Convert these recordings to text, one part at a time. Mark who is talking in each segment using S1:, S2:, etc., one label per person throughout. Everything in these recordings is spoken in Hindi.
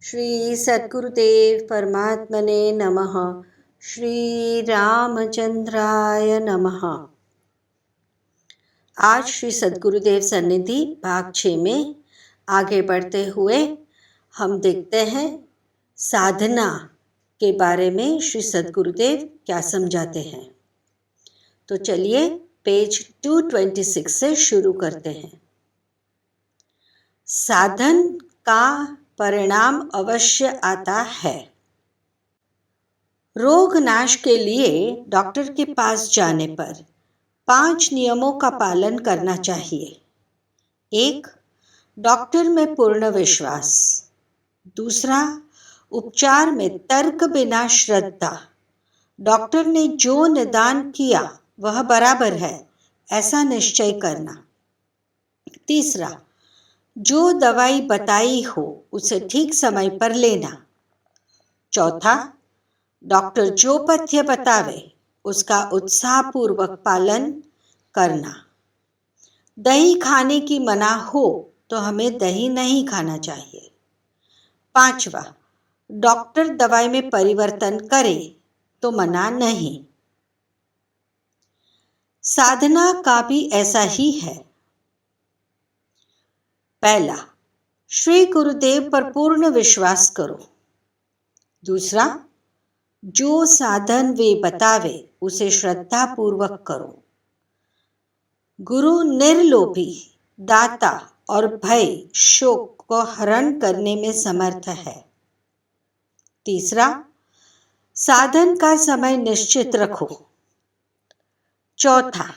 S1: श्री सद्गुरुदेव परमात्मने नमः। श्री रामचंद्राय नमः। आज श्री सद्गुरुदेव सन्निधि भाग 6 में आगे बढ़ते हुए हम देखते हैं साधना के बारे में श्री सद्गुरुदेव क्या समझाते हैं। तो चलिए पेज 226 से शुरू करते हैं। साधन का परिणाम अवश्य आता है। रोग नाश के लिए डॉक्टर के पास जाने पर 5 नियमों का पालन करना चाहिए। 1. डॉक्टर में पूर्ण विश्वास। 2. उपचार में तर्क बिना श्रद्धा। डॉक्टर ने जो निदान किया वह बराबर है, ऐसा निश्चय करना। 3. जो दवाई बताई हो उसे ठीक समय पर लेना। 4. डॉक्टर जो पथ्य बतावे उसका उत्साहपूर्वक पालन करना। दही खाने की मना हो तो हमें दही नहीं खाना चाहिए। 5. डॉक्टर दवाई में परिवर्तन करे तो मना नहीं। साधना का भी ऐसा ही है। 1. श्री गुरुदेव पर पूर्ण विश्वास करो। 2. जो साधन वे बतावे उसे श्रद्धा पूर्वक करो। गुरु निर्लोभी, दाता और भय शोक को हरण करने में समर्थ है। 3. साधन का समय निश्चित रखो। 4.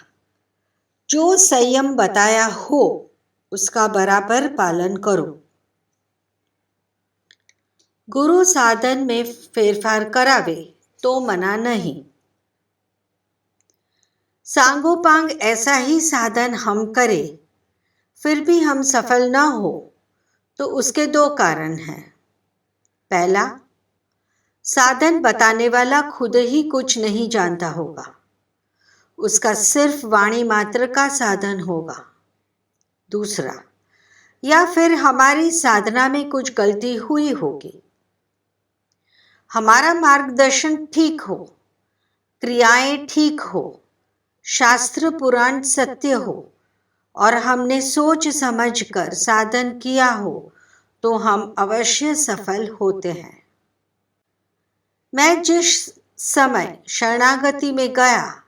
S1: जो संयम बताया हो उसका बराबर पालन करो। गुरु साधन में फेरफार करावे तो मना नहीं। सांगोपांग ऐसा ही साधन हम करें फिर भी हम सफल ना हो तो उसके 2 कारण हैं। 1. साधन बताने वाला खुद ही कुछ नहीं जानता होगा, उसका सिर्फ वाणी मात्र का साधन होगा। 2. या फिर हमारी साधना में कुछ गलती हुई होगी। हमारा मार्गदर्शन ठीक हो, क्रियाएं ठीक हो, शास्त्र पुराण सत्य हो और हमने सोच समझ कर साधन किया हो तो हम अवश्य सफल होते हैं। मैं जिस समय शरणागति में गया,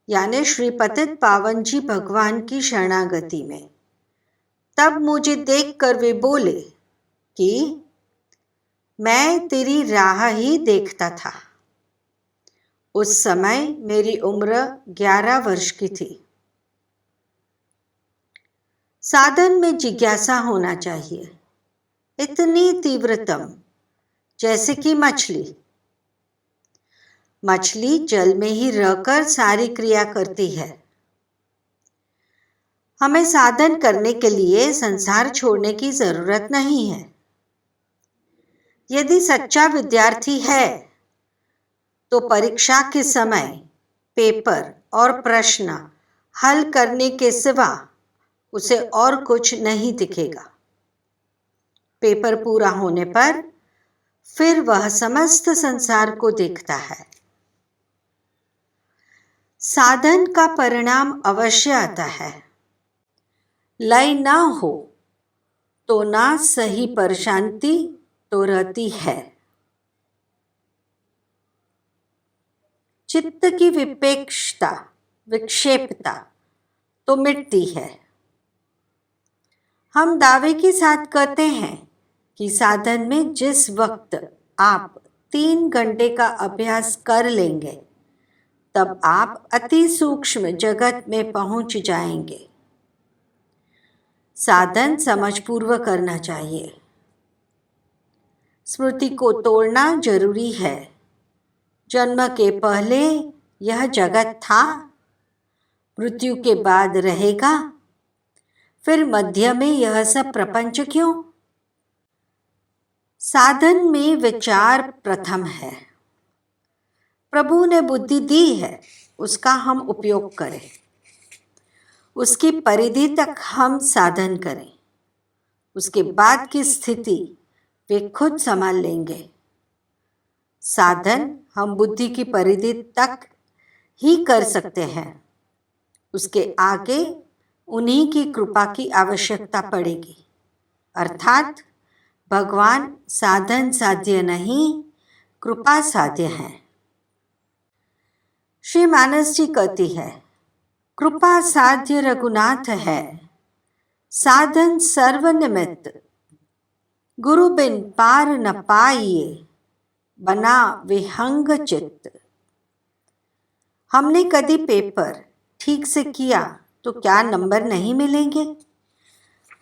S1: यानी श्री पतित पावन जी भगवान की शरणागति में, तब मुझे देखकर वे बोले कि मैं तेरी राह ही देखता था। उस समय मेरी उम्र 11 वर्ष की थी। साधन में जिज्ञासा होना चाहिए, इतनी तीव्रतम जैसे कि मछली जल में ही रहकर सारी क्रिया करती है। हमें साधन करने के लिए संसार छोड़ने की जरूरत नहीं है। यदि सच्चा विद्यार्थी है तो परीक्षा के समय पेपर और प्रश्न हल करने के सिवा उसे और कुछ नहीं दिखेगा। पेपर पूरा होने पर फिर वह समस्त संसार को देखता है। साधन का परिणाम अवश्य आता है। लय ना हो तो ना सही पर शांति तो रहती है। चित्त की विपेक्षता, विक्षेपता तो मिटती है। हम दावे के साथ कहते हैं कि साधन में जिस वक्त आप 3 घंटे का अभ्यास कर लेंगे तब आप अति सूक्ष्म जगत में पहुंच जाएंगे। साधन समझपूर्वक करना चाहिए। स्मृति को तोड़ना जरूरी है। जन्म के पहले यह जगत था, मृत्यु के बाद रहेगा, फिर मध्य में यह सब प्रपंच क्यों? साधन में विचार प्रथम है। प्रभु ने बुद्धि दी है, उसका हम उपयोग करें, उसकी परिधि तक हम साधन करें। उसके बाद की स्थिति वे खुद संभाल लेंगे। साधन हम बुद्धि की परिधि तक ही कर सकते हैं, उसके आगे उन्हीं की कृपा की आवश्यकता पड़ेगी। अर्थात भगवान साधन साध्य नहीं, कृपा साध्य है। श्री मानस जी कहती है, कृपा साध्य रघुनाथ है, साधन सर्वनिमित्त, गुरु बिन पार न पाइए, बना विहंग चित्त। हमने कभी पेपर ठीक से किया तो क्या नंबर नहीं मिलेंगे?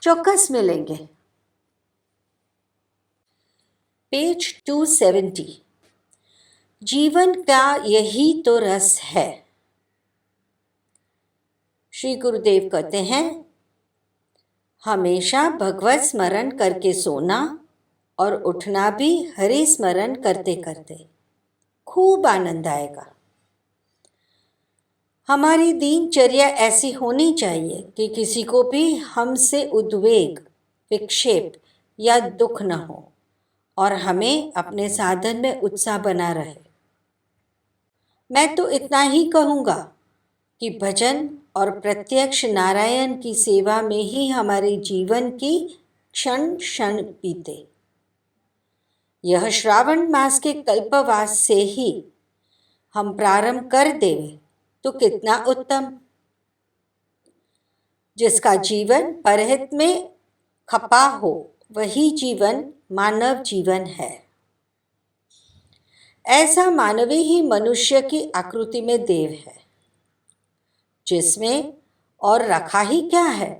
S1: चौकस मिलेंगे। पेज 270। जीवन का यही तो रस है। श्री गुरुदेव कहते हैं, हमेशा भगवत स्मरण करके सोना और उठना भी हरि स्मरण करते करते, खूब आनंद आएगा। हमारी दिनचर्या ऐसी होनी चाहिए कि किसी को भी हमसे उद्वेग, विक्षेप या दुख न हो और हमें अपने साधन में उत्साह बना रहे। मैं तो इतना ही कहूँगा कि भजन और प्रत्यक्ष नारायण की सेवा में ही हमारे जीवन की क्षण क्षण बीते। यह श्रावण मास के कल्पवास से ही हम प्रारंभ कर दें तो कितना उत्तम। जिसका जीवन परहित में खपा हो वही जीवन मानव जीवन है। ऐसा मानवी ही मनुष्य की आकृति में देव है, जिसमें और रखा ही क्या है।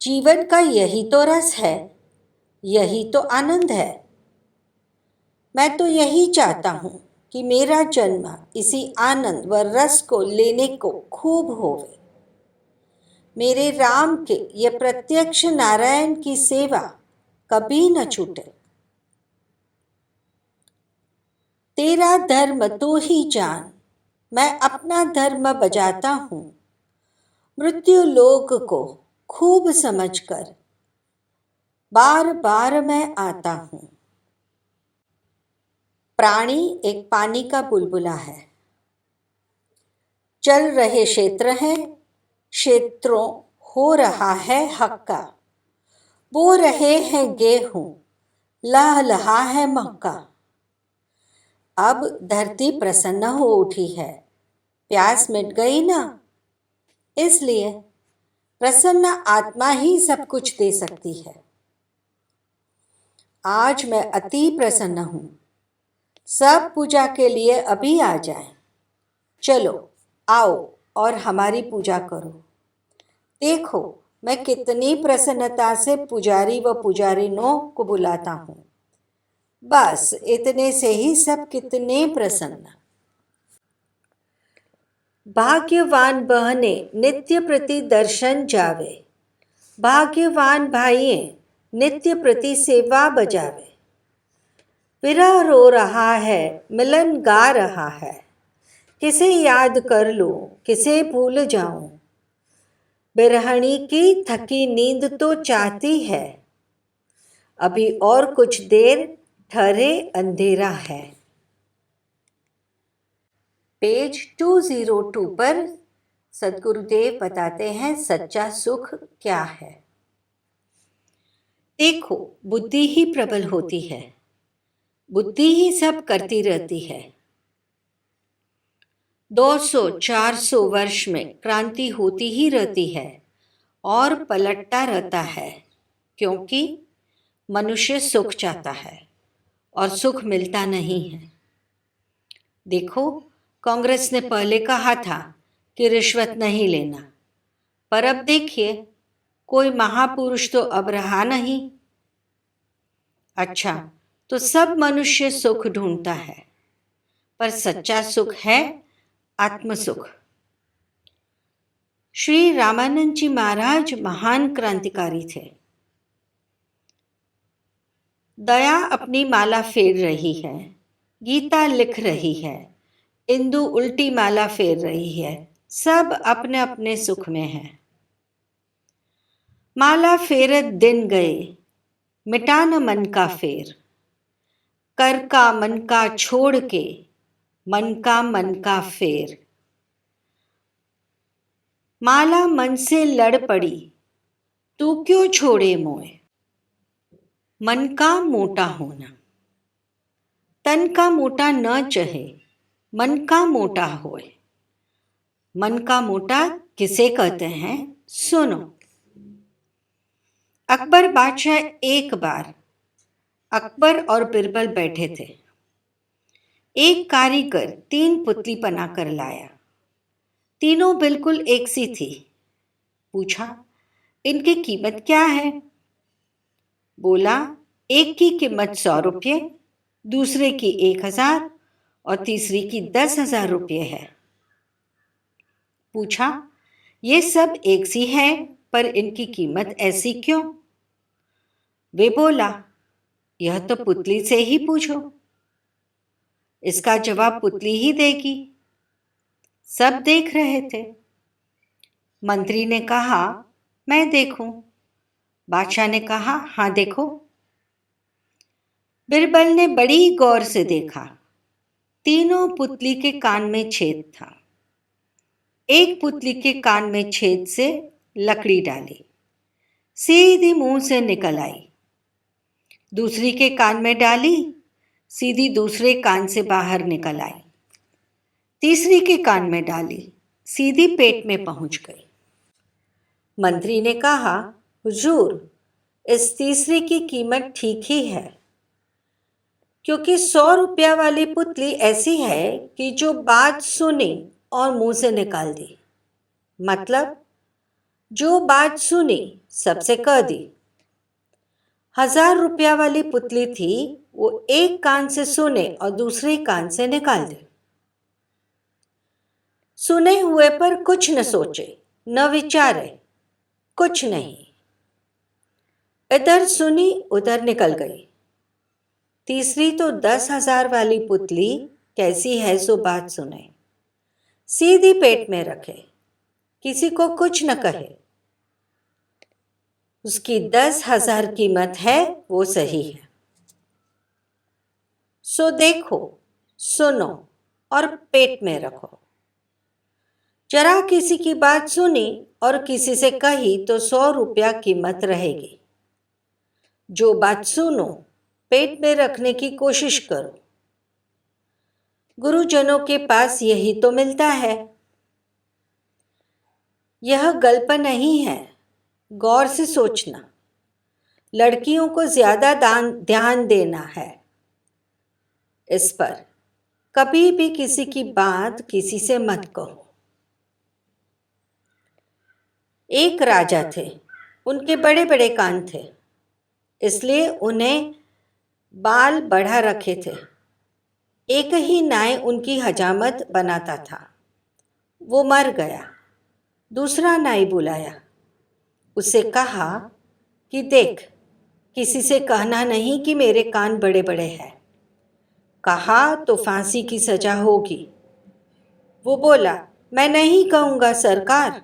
S1: जीवन का यही तो रस है, यही तो आनंद है। मैं तो यही चाहता हूँ कि मेरा जन्म इसी आनंद व रस को लेने को खूब होवे। मेरे राम के ये प्रत्यक्ष नारायण की सेवा कभी न छूटे। तेरा धर्म तू ही जान, मैं अपना धर्म बजाता हूँ। मृत्यु लोक को खूब समझकर बार बार मैं आता हूँ। प्राणी एक पानी का बुलबुला है। चल रहे क्षेत्र हैं, क्षेत्रों हो रहा है हक्का। बो रहे हैं गेहूं, लह लहा है मक्का। अब धरती प्रसन्न हो उठी है, प्यास मिट गई ना। इसलिए प्रसन्न आत्मा ही सब कुछ दे सकती है। आज मैं अति प्रसन्न हूँ। सब पूजा के लिए अभी आ जाएं। चलो आओ और हमारी पूजा करो। देखो मैं कितनी प्रसन्नता से पुजारी व पुजारिनों को बुलाता हूँ। बस इतने से ही सब कितने प्रसन्न। भाग्यवान बहने नित्य प्रति दर्शन जावे, भाग्यवान भाइये नित्य प्रति सेवा बजावे। विरह रो रहा है, मिलन गा रहा है। किसे याद कर लूं, किसे भूल जाऊं। बिरहणी की थकी नींद तो चाहती है, अभी और कुछ देर ठहरे अंधेरा है। पेज 202 पर सद्गुरुदेव बताते हैं सच्चा सुख क्या है। देखो बुद्धि ही प्रबल होती है, बुद्धि ही सब करती रहती है। 200-400 वर्ष में क्रांति होती ही रहती है और पलटता रहता है, क्योंकि मनुष्य सुख चाहता है और सुख मिलता नहीं है। देखो कांग्रेस ने पहले कहा था कि रिश्वत नहीं लेना, पर अब देखिए कोई महापुरुष तो अब रहा नहीं। अच्छा तो सब मनुष्य सुख ढूंढता है, पर सच्चा सुख है आत्मसुख। श्री रामानंद जी महाराज महान क्रांतिकारी थे। दया अपनी माला फेर रही है, गीता लिख रही है, इंदु उल्टी माला फेर रही है, सब अपने अपने सुख में है। माला फेरत दिन गए, मिटा न मन का फेर, कर का मन का छोड़ के मन का फेर। माला मन से लड़ पड़ी, तू क्यों छोड़े मोए। मन का मोटा होना, तन का मोटा न चहे, मन का मोटा होए। मन का मोटा किसे कहते हैं, सुनो। अकबर बादशाह एक बार अकबर और बिरबल बैठे थे। एक कारीगर 3 पुतली बनाकर लाया। तीनों बिल्कुल एक सी थी। पूछा, इनकी कीमत क्या है? बोला, एक की कीमत 100 रुपये, दूसरे की 1000 और तीसरी की 10,000 रुपये है। पूछा, ये सब एक सी है, पर इनकी कीमत ऐसी क्यों? वे बोला, यह तो पुतली से ही पूछो, इसका जवाब पुतली ही देगी। सब देख रहे थे। मंत्री ने कहा, मैं देखूं। बादशाह ने कहा, हाँ देखो। बिरबल ने बड़ी गौर से देखा। तीनों पुतली के कान में छेद था। एक पुतली के कान में छेद से लकड़ी डाली, सीधी मुंह से निकल आई। दूसरी के कान में डाली, सीधी दूसरे कान से बाहर निकल आई। तीसरी के कान में डाली, सीधी पेट में पहुंच गई। मंत्री ने कहा, हुजूर, इस तीसरी की कीमत ठीक ही है, क्योंकि 100 रुपया वाली पुतली ऐसी है कि जो बात सुनी और मुंह से निकाल दी। मतलब जो बात सुनी सबसे कह दी। 1000 रुपया वाली पुतली थी, वो एक कान से सुने और दूसरे कान से निकाल दे। सुने हुए पर कुछ न सोचे, न विचारे, कुछ नहीं। इधर सुनी उधर निकल गई। तीसरी तो 10,000 वाली पुतली कैसी है सो बात सुने, सीधी पेट में रखे, किसी को कुछ न कहे। उसकी 10,000 कीमत है, वो सही है। सो देखो, सुनो और पेट में रखो। जरा किसी की बात सुनी और किसी से कही तो 100 रुपया कीमत रहेगी। जो बात सुनो पेट में रखने की कोशिश करो। गुरुजनों के पास यही तो मिलता है। यह गल्प नहीं है, गौर से सोचना। लड़कियों को ज्यादा ध्यान देना है इस पर। कभी भी किसी की बात किसी से मत कहो। एक राजा थे, उनके बड़े बड़े कान थे, इसलिए उन्हें बाल बढ़ा रखे थे। एक ही नाई उनकी हजामत बनाता था। वो मर गया। दूसरा नाई बुलाया, उससे कहा कि देख, किसी से कहना नहीं कि मेरे कान बड़े बड़े हैं। कहा तो फांसी की सजा होगी। वो बोला, मैं नहीं कहूँगा सरकार।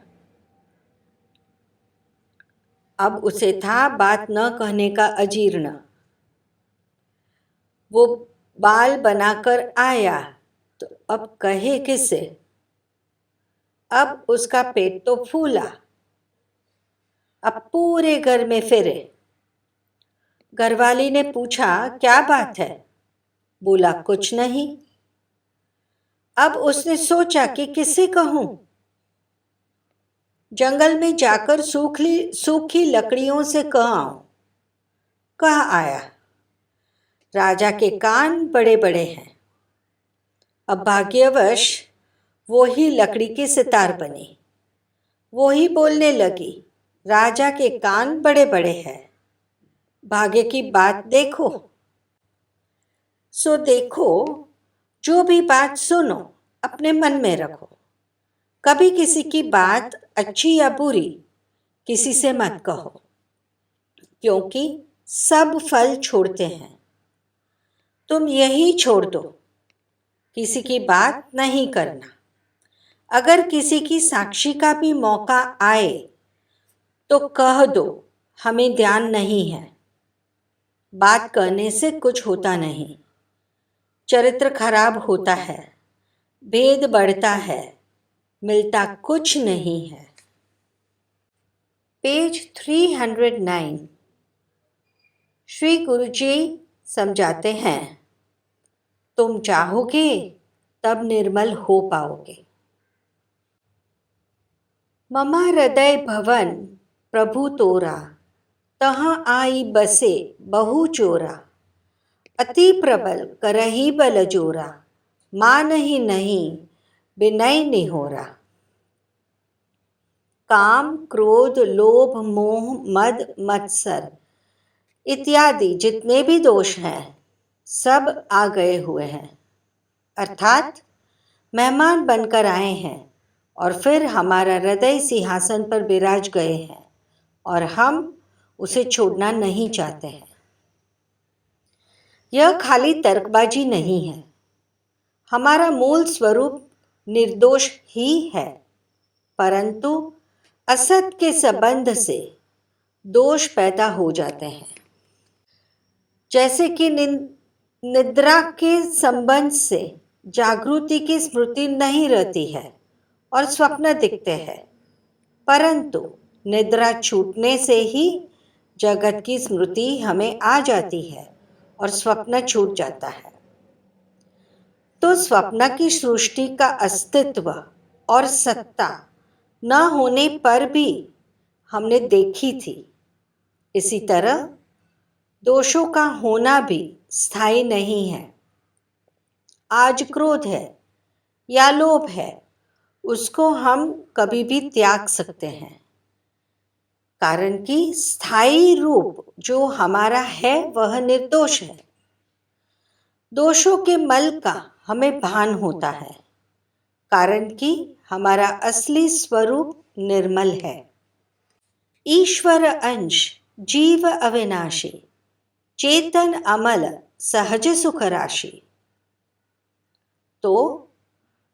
S1: अब उसे था बात न कहने का अजीर्ण। वो बाल बनाकर आया तो अब कहे किससे? अब उसका पेट तो फूला। अब पूरे घर में फिरे। घरवाली ने पूछा, क्या बात है? बोला, कुछ नहीं। अब उसने सोचा कि किससे कहूं। जंगल में जाकर सूखी लकड़ियों से कह आऊं। कह आया, राजा के कान बड़े बड़े हैं। अब भाग्यवश वो ही लकड़ी की सितार बनी। वो ही बोलने लगी, राजा के कान बड़े बड़े हैं। भाग्य की बात देखो। सो देखो, जो भी बात सुनो अपने मन में रखो। कभी किसी की बात अच्छी या बुरी किसी से मत कहो, क्योंकि सब फल छोड़ते हैं। तुम यही छोड़ दो, किसी की बात नहीं करना। अगर किसी की साक्षी का भी मौका आए तो कह दो, हमें ध्यान नहीं है। बात करने से कुछ होता नहीं, चरित्र खराब होता है, भेद बढ़ता है, मिलता कुछ नहीं है। पेज 309। श्री गुरुजी समझाते हैं, तुम चाहोगे तब निर्मल हो पाओगे। ममा हृदय भवन प्रभु तोरा, तहाँ आई बसे बहु चोरा। अति प्रबल करही बल जोरा, मान ही नहीं विनय निहोरा। काम क्रोध लोभ मोह मद मत्सर इत्यादि जितने भी दोष हैं सब आ गए हुए हैं, अर्थात मेहमान बनकर आए हैं और फिर हमारा हृदय सिंहासन पर विराज गए हैं और हम उसे छोड़ना नहीं चाहते हैं। यह खाली तर्कबाजी नहीं है, हमारा मूल स्वरूप निर्दोष ही है, परंतु असत के संबंध से दोष पैदा हो जाते हैं। जैसे कि निद्रा के संबंध से जागृति की स्मृति नहीं रहती है और स्वप्न दिखते हैं, परंतु निद्रा छूटने से ही जगत की स्मृति हमें आ जाती है और स्वप्न छूट जाता है। तो स्वप्न की सृष्टि का अस्तित्व और सत्ता न होने पर भी हमने देखी थी। इसी तरह दोषों का होना भी स्थायी नहीं है। आज क्रोध है या लोभ है, उसको हम कभी भी त्याग सकते हैं, कारण कि स्थायी रूप जो हमारा है वह निर्दोष है। दोषों के मल का हमें भान होता है, कारण कि हमारा असली स्वरूप निर्मल है। ईश्वर अंश जीव अविनाशी, चेतन अमल सहज सुख राशि। तो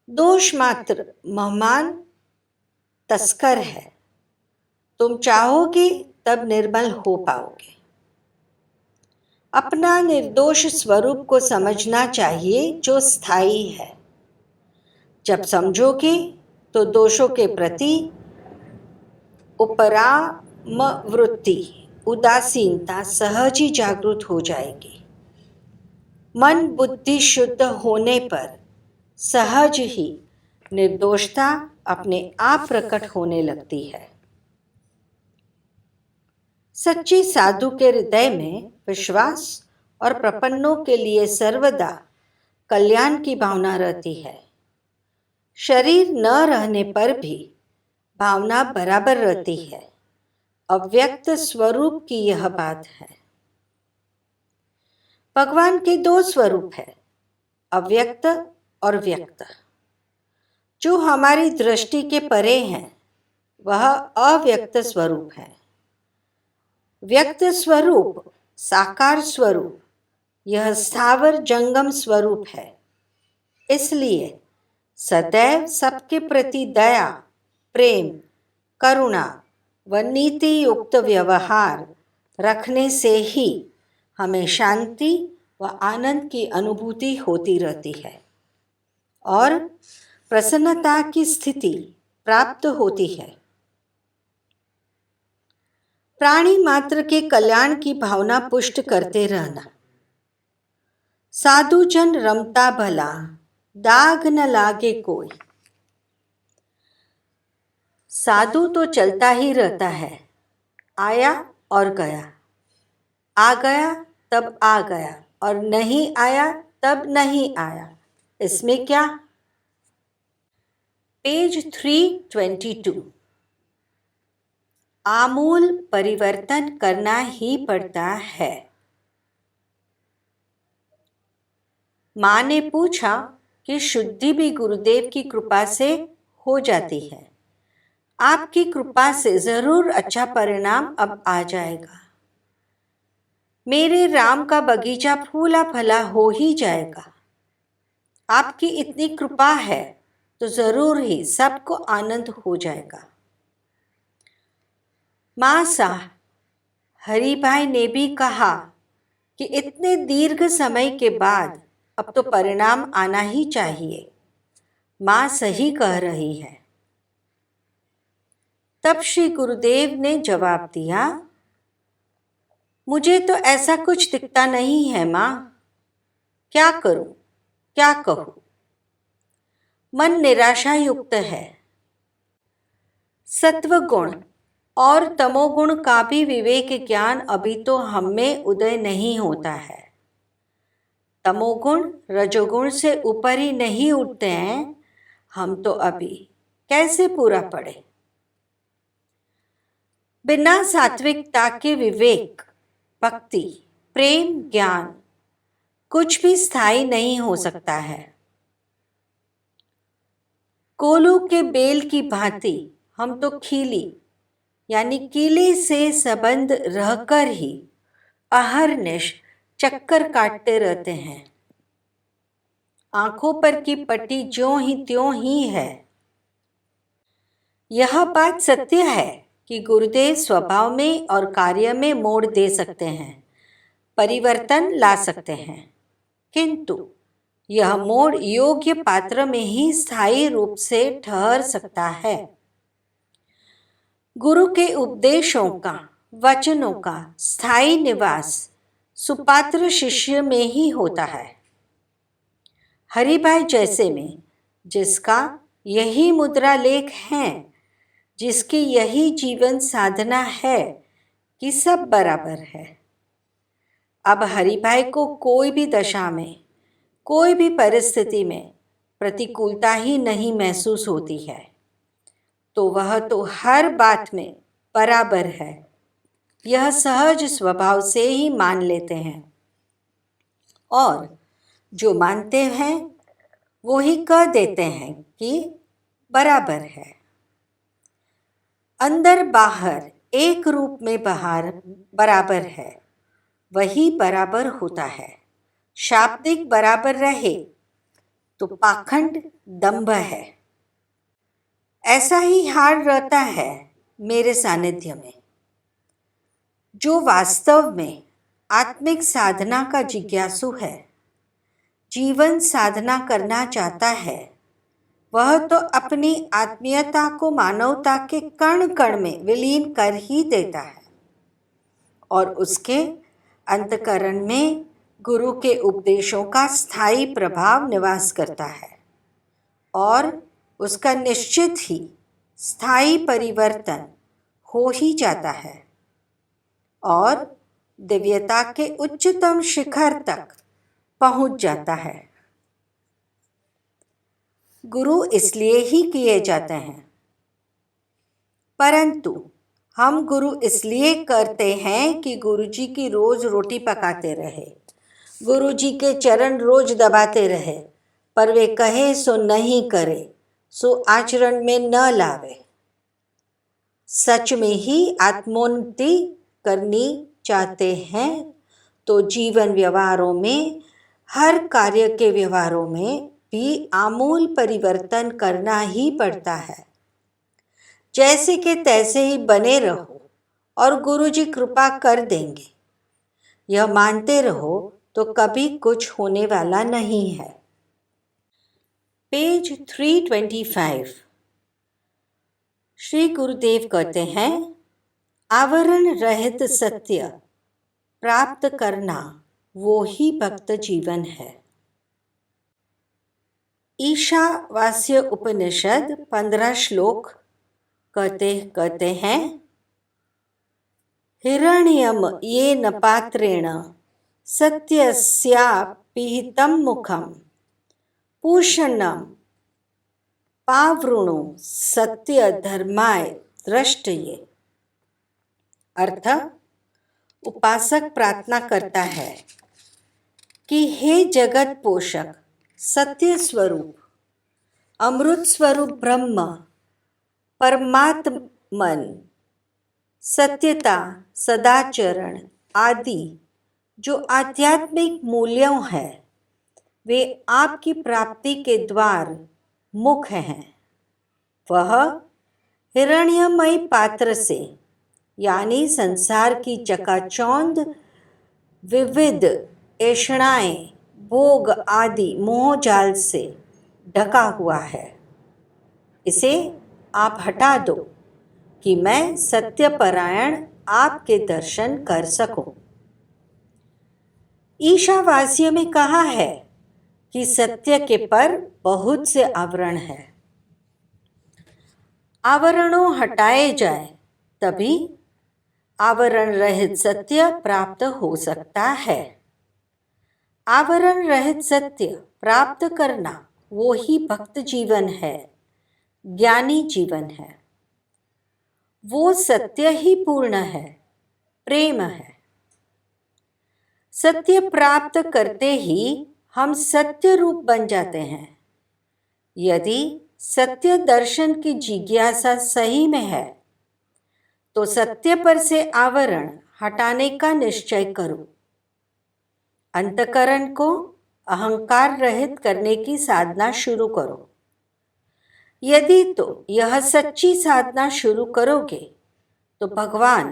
S1: दोष मात्र मेहमान तस्कर है, तुम चाहोगे तब निर्मल हो पाओगे। अपना निर्दोष स्वरूप को समझना चाहिए जो स्थायी है। जब समझोगे तो दोषों के प्रति उपराम वृत्ति उदासीनता सहज ही जागृत हो जाएगी। मन बुद्धि शुद्ध होने पर सहज ही निर्दोषता अपने आप प्रकट होने लगती है। सच्ची साधु के हृदय में विश्वास और प्रपन्नों के लिए सर्वदा कल्याण की भावना रहती है। शरीर न रहने पर भी भावना बराबर रहती है। अव्यक्त स्वरूप की यह बात है। भगवान के दो स्वरूप है, अव्यक्त और व्यक्त। जो हमारी दृष्टि के परे हैं वह अव्यक्त स्वरूप है। व्यक्त स्वरूप साकार स्वरूप यह स्थावर जंगम स्वरूप है। इसलिए सदैव सबके प्रति दया, प्रेम, करुणा व नीति युक्त व्यवहार रखने से ही हमें शांति व आनंद की अनुभूति होती रहती है और प्रसन्नता की स्थिति प्राप्त होती है। प्राणी मात्र के कल्याण की भावना पुष्ट करते रहना। साधु जन रमता भला, दाग न लागे कोई। साधु तो चलता ही रहता है, आया और गया, आ गया तब आ गया और नहीं आया तब नहीं आया, इसमें क्या। पेज 322। आमूल परिवर्तन करना ही पड़ता है। माँ ने पूछा कि शुद्धि भी गुरुदेव की कृपा से हो जाती है। आपकी कृपा से जरूर अच्छा परिणाम अब आ जाएगा। मेरे राम का बगीचा फूला फला हो ही जाएगा। आपकी इतनी कृपा है तो जरूर ही सबको आनंद हो जाएगा। माँ साह हरिभाई ने भी कहा कि इतने दीर्घ समय के बाद अब तो परिणाम आना ही चाहिए। माँ सही कह रही है। तब श्री गुरुदेव ने जवाब दिया, मुझे तो ऐसा कुछ दिखता नहीं है माँ, क्या करूं, क्या कहूं। मन निराशा युक्त है। सत्व गुण और तमोगुण का भी विवेक ज्ञान अभी तो हम में उदय नहीं होता है। तमोगुण रजोगुण से ऊपर ही नहीं उठते हैं। हम तो अभी कैसे पूरा पड़े। बिना सात्विकता के विवेक, भक्ति, प्रेम, ज्ञान कुछ भी स्थायी नहीं हो सकता है। कोलू के बेल की भांति हम तो खीली यानी कीले से संबंध रहकर ही अहरनिश चक्कर काटते रहते हैं। आंखों पर की पट्टी ज्यों ही त्यों ही है। यह बात सत्य है कि गुरुदेव स्वभाव में और कार्य में मोड़ दे सकते हैं, परिवर्तन ला सकते हैं, किंतु यह मोड़ योग्य पात्र में ही स्थायी रूप से ठहर सकता है। गुरु के उपदेशों का, वचनों का स्थायी निवास सुपात्र शिष्य में ही होता है। हरिभाई जैसे में जिसका यही मुद्रा लेख है, जिसकी यही जीवन साधना है कि सब बराबर है। अब हरिभाई को कोई भी दशा में, कोई भी परिस्थिति में प्रतिकूलता ही नहीं महसूस होती है, तो वह तो हर बात में बराबर है। यह सहज स्वभाव से ही मान लेते हैं और जो मानते हैं वो ही कह देते हैं कि बराबर है। अंदर बाहर एक रूप में बाहर बराबर है, वही बराबर होता है। शाब्दिक बराबर रहे तो पाखंड दंभ है। ऐसा ही हाल रहता है मेरे सानिध्य में। जो वास्तव में आत्मिक साधना का जिज्ञासु है, जीवन साधना करना चाहता है, वह तो अपनी आत्मीयता को मानवता के कण कण में विलीन कर ही देता है और उसके अंतःकरण में गुरु के उपदेशों का स्थायी प्रभाव निवास करता है और उसका निश्चित ही स्थायी परिवर्तन हो ही जाता है और दिव्यता के उच्चतम शिखर तक पहुंच जाता है। गुरु इसलिए ही किए जाते हैं, परंतु हम गुरु इसलिए करते हैं कि गुरुजी की रोज रोटी पकाते रहे, गुरुजी के चरण रोज दबाते रहे, पर वे कहे सो नहीं करे, सो आचरण में न लावे। सच में ही आत्मोन्नति करनी चाहते हैं तो जीवन व्यवहारों में, हर कार्य के व्यवहारों में भी आमूल परिवर्तन करना ही पड़ता है। जैसे के तैसे ही बने रहो और गुरुजी कृपा कर देंगे, यह मानते रहो तो कभी कुछ होने वाला नहीं है। पेज 325। श्री गुरुदेव कहते हैं, आवरण रहित सत्य प्राप्त करना वो ही भक्त जीवन है। ईशावास्य उपनिषद 15 श्लोक कहते हैं, हिरण्यम ये न पात्रेण सत्यस्यापिहितं मुखम पूषणम पावृणु सत्य धर्माय दृष्टये। अर्थ, उपासक प्रार्थना करता है कि हे जगत पोषक, सत्य स्वरूप, अमृत स्वरूप ब्रह्म, परमात्मन, सत्यता, सदाचरण आदि जो आध्यात्मिक मूल्यों हैं, वे आपकी प्राप्ति के द्वार मुख हैं। वह हिरण्यमय पात्र से यानी संसार की चकाचौंध विविध ऐषणाएं, भोग आदि मोह जाल से ढका हुआ है। इसे आप हटा दो कि मैं सत्यपरायण आपके दर्शन कर सकूं। ईशावास्य में कहा है कि सत्य के पर बहुत से आवरण हैं। आवरणों हटाए जाए तभी आवरण रहित सत्य प्राप्त हो सकता है। आवरण रहित सत्य प्राप्त करना वो ही भक्त जीवन है, ज्ञानी जीवन है। वो सत्य ही पूर्ण है, प्रेम है। सत्य प्राप्त करते ही हम सत्य रूप बन जाते हैं। यदि सत्य दर्शन की जिज्ञासा सही में है तो सत्य पर से आवरण हटाने का निश्चय करो। अंतकरण को अहंकार रहित करने की साधना शुरू करो। यदि तो यह सच्ची साधना शुरू करोगे तो भगवान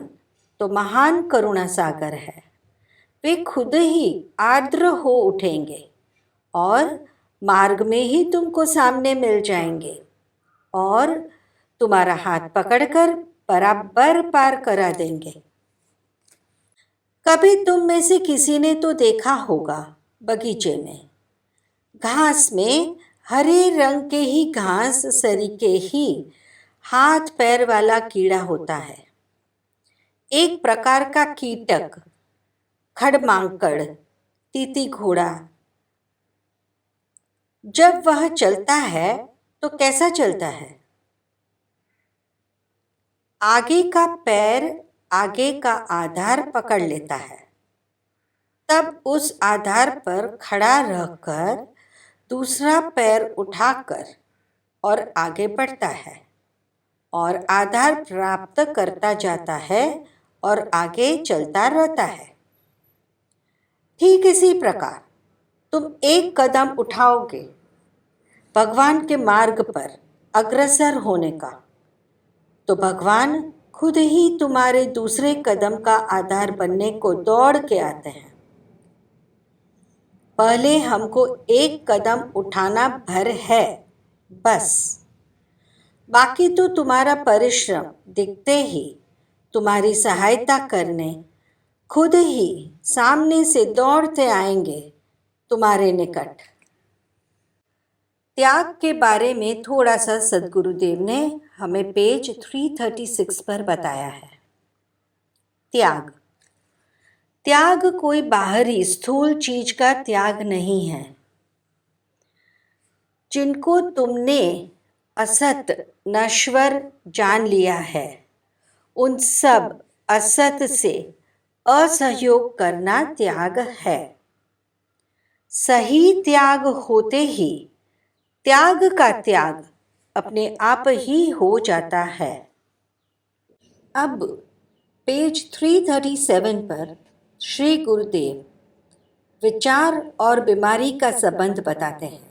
S1: तो महान करुणा सागर है। वे खुद ही आर्द्र हो उठेंगे और मार्ग में ही तुमको सामने मिल जाएंगे और तुम्हारा हाथ पकड़कर बराबर पार करा देंगे। कभी तुम में से किसी ने तो देखा होगा, बगीचे में घास में हरे रंग के ही घास सरीके ही हाथ पैर वाला कीड़ा होता है। एक प्रकार का कीटक, खड़मांकड़, तीती घोड़ा। जब वह चलता है तो कैसा चलता है? आगे का पैर आगे का आधार पकड़ लेता है, तब उस आधार पर खड़ा रहकर दूसरा पैर उठाकर और आगे बढ़ता है और आधार प्राप्त करता जाता है और आगे चलता रहता है। ठीक इसी प्रकार तुम एक कदम उठाओगे भगवान के मार्ग पर अग्रसर होने का, तो भगवान खुद ही तुम्हारे दूसरे कदम का आधार बनने को दौड़ के आते हैं। पहले हमको एक कदम उठाना भर है, बस। बाकी तो तुम्हारा परिश्रम दिखते ही तुम्हारी सहायता करने खुद ही सामने से दौड़ते आएंगे तुम्हारे निकट। त्याग के बारे में थोड़ा सा सद्गुरुदेव ने हमें पेज 336 पर बताया है। त्याग त्याग कोई बाहरी स्थूल चीज का त्याग नहीं है। जिनको तुमने असत नश्वर जान लिया है, उन सब असत से असहयोग करना त्याग है। सही त्याग होते ही त्याग का त्याग अपने आप ही हो जाता है। अब पेज 337 पर श्री गुरुदेव विचार और बीमारी का संबंध बताते हैं।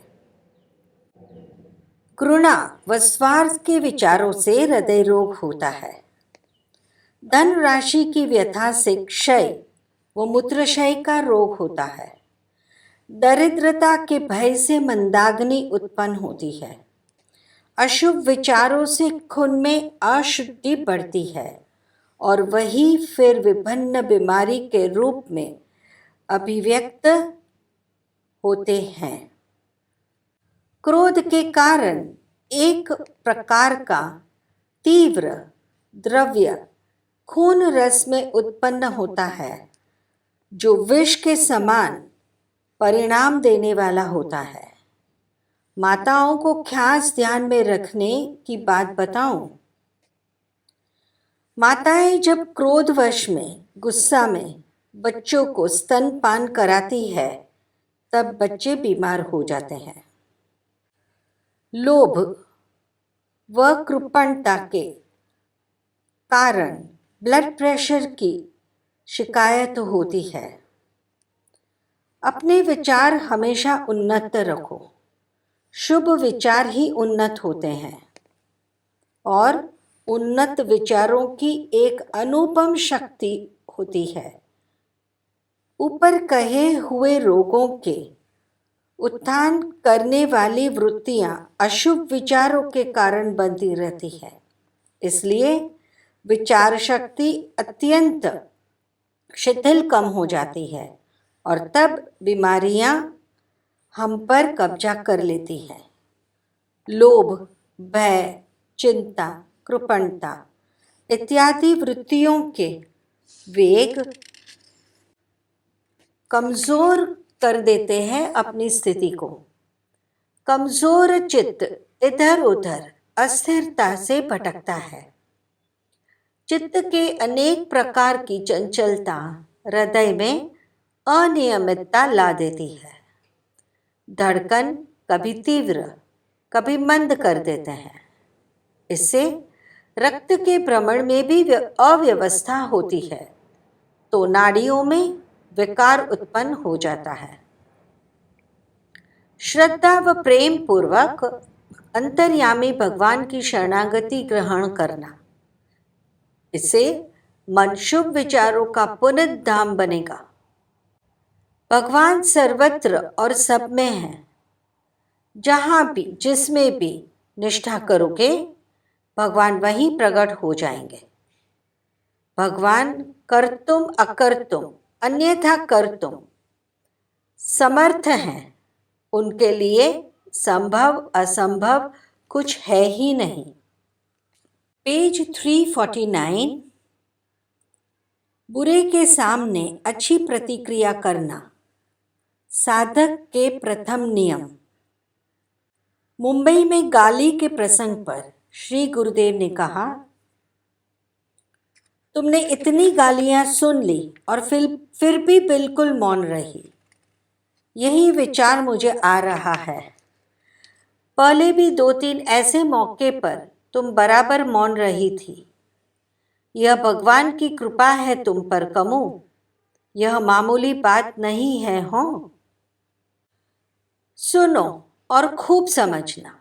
S1: घृणा व स्वार्थ के विचारों से हृदय रोग होता है। धन राशि की व्यथा से क्षय व मूत्राशय का रोग होता है। दरिद्रता के भय से मंदाग्नि उत्पन्न होती है। अशुभ विचारों से खून में अशुद्धि बढ़ती है और वही फिर विभिन्न बीमारी के रूप में अभिव्यक्त होते हैं। क्रोध के कारण एक प्रकार का तीव्र द्रव्य खून रस में उत्पन्न होता है, जो विष के समान परिणाम देने वाला होता है। माताओं को खास ध्यान में रखने की बात बताऊं। माताएं जब क्रोधवश में, गुस्सा में बच्चों को स्तनपान कराती है, तब बच्चे बीमार हो जाते हैं। लोभ व कृपणता के कारण ब्लड प्रेशर की शिकायत होती है। अपने विचार हमेशा उन्नत रखो। शुभ विचार ही उन्नत होते हैं और उन्नत विचारों की एक अनुपम शक्ति होती है। ऊपर कहे हुए रोगों के उत्थान करने वाली वृत्तियां अशुभ विचारों के कारण बनती रहती है। इसलिए विचार शक्ति अत्यंत शिथिल कम हो जाती है और तब बीमारियां हम पर कब्जा कर लेती हैं। लोभ, भय, चिंता, कृपणता इत्यादि वृत्तियों के वेग कमजोर कर देते हैं अपनी स्थिति को। कमजोर चित्त इधर उधर अस्थिरता से भटकता है। चित्त के अनेक प्रकार की चंचलता हृदय में अनियमितता ला देती है। धड़कन कभी तीव्र कभी मंद कर देते हैं। इससे रक्त के भ्रमण में भी अव्यवस्था होती है तो नाड़ियों में विकार उत्पन्न हो जाता है। श्रद्धा व प्रेम पूर्वक अंतर्यामी भगवान की शरणागति ग्रहण करना, इससे मन शुभ विचारों का पुनर्धाम बनेगा। भगवान सर्वत्र और सब में है। जहाँ भी जिसमें भी निष्ठा करोगे भगवान वहीं प्रकट हो जाएंगे। भगवान कर्तुम अकर्तुम अन्यथा कर्तुम समर्थ हैं। उनके लिए संभव असंभव कुछ है ही नहीं। पेज 349। बुरे के सामने अच्छी प्रतिक्रिया करना साधक के प्रथम नियम। मुंबई में गाली के प्रसंग पर श्री गुरुदेव ने कहा, तुमने इतनी गालियां सुन ली और फिर भी बिल्कुल मौन रही। यही विचार मुझे आ रहा है। पहले भी 2-3 ऐसे मौके पर तुम बराबर मौन रही थी। यह भगवान की कृपा है तुम पर कमू। यह मामूली बात नहीं है हो। सुनो और खूब समझना।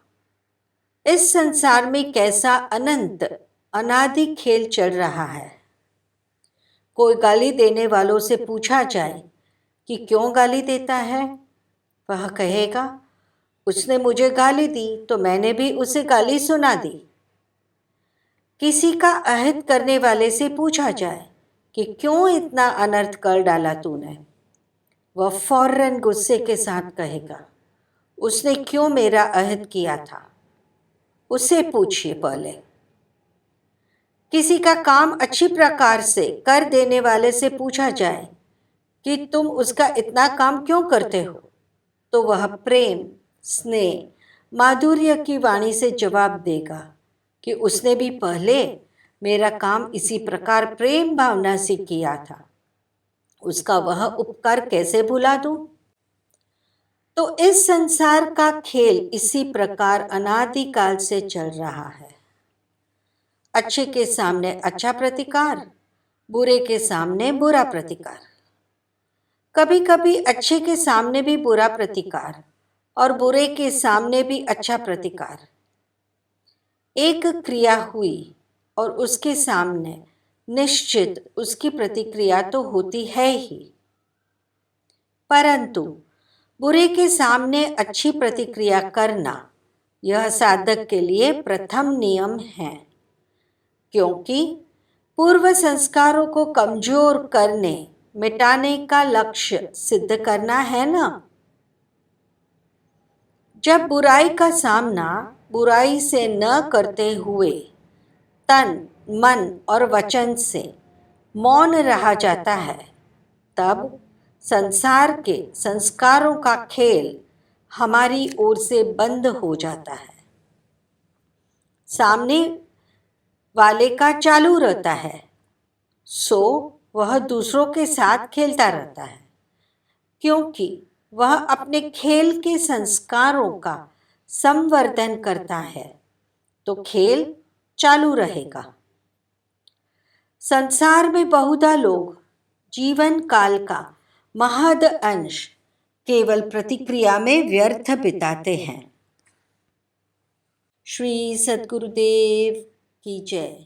S1: इस संसार में कैसा अनंत अनादि खेल चल रहा है। कोई गाली देने वालों से पूछा जाए कि क्यों गाली देता है, वह कहेगा, उसने मुझे गाली दी तो मैंने भी उसे गाली सुना दी। किसी का अहित करने वाले से पूछा जाए कि क्यों इतना अनर्थ कर डाला तूने, वह फौरन गुस्से के साथ कहेगा, उसने क्यों मेरा अहित किया था, उससे पूछिए पहले। किसी का काम अच्छी प्रकार से कर देने वाले से पूछा जाए कि तुम उसका इतना काम क्यों करते हो, तो वह प्रेम, स्नेह, माधुर्य की वाणी से जवाब देगा कि उसने भी पहले मेरा काम इसी प्रकार प्रेम भावना से किया था, उसका वह उपकार कैसे भुला दूं। तो इस संसार का खेल इसी प्रकार अनादिकाल से चल रहा है। अच्छे के सामने अच्छा प्रतिकार, बुरे के सामने बुरा प्रतिकार। कभी कभी अच्छे के सामने भी बुरा प्रतिकार और बुरे के सामने भी अच्छा प्रतिकार। एक क्रिया हुई और उसके सामने निश्चित उसकी प्रतिक्रिया तो होती है ही, परंतु बुरे के सामने अच्छी प्रतिक्रिया करना यह साधक के लिए प्रथम नियम है, क्योंकि पूर्व संस्कारों को कमजोर करने मिटाने का लक्ष्य सिद्ध करना है ना। जब बुराई का सामना बुराई से न करते हुए तन, मन और वचन से मौन रहा जाता है, तब संसार के संस्कारों का खेल हमारी ओर से बंद हो जाता है। सामने वाले का चालू रहता है, सो वह दूसरों के साथ खेलता रहता है, क्योंकि वह अपने खेल के संस्कारों का संवर्धन करता है, तो खेल चालू रहेगा। संसार में बहुधा लोग जीवन काल का महद अंश केवल प्रतिक्रिया में व्यर्थ बिताते हैं। श्री सद्गुरुदेव की जय।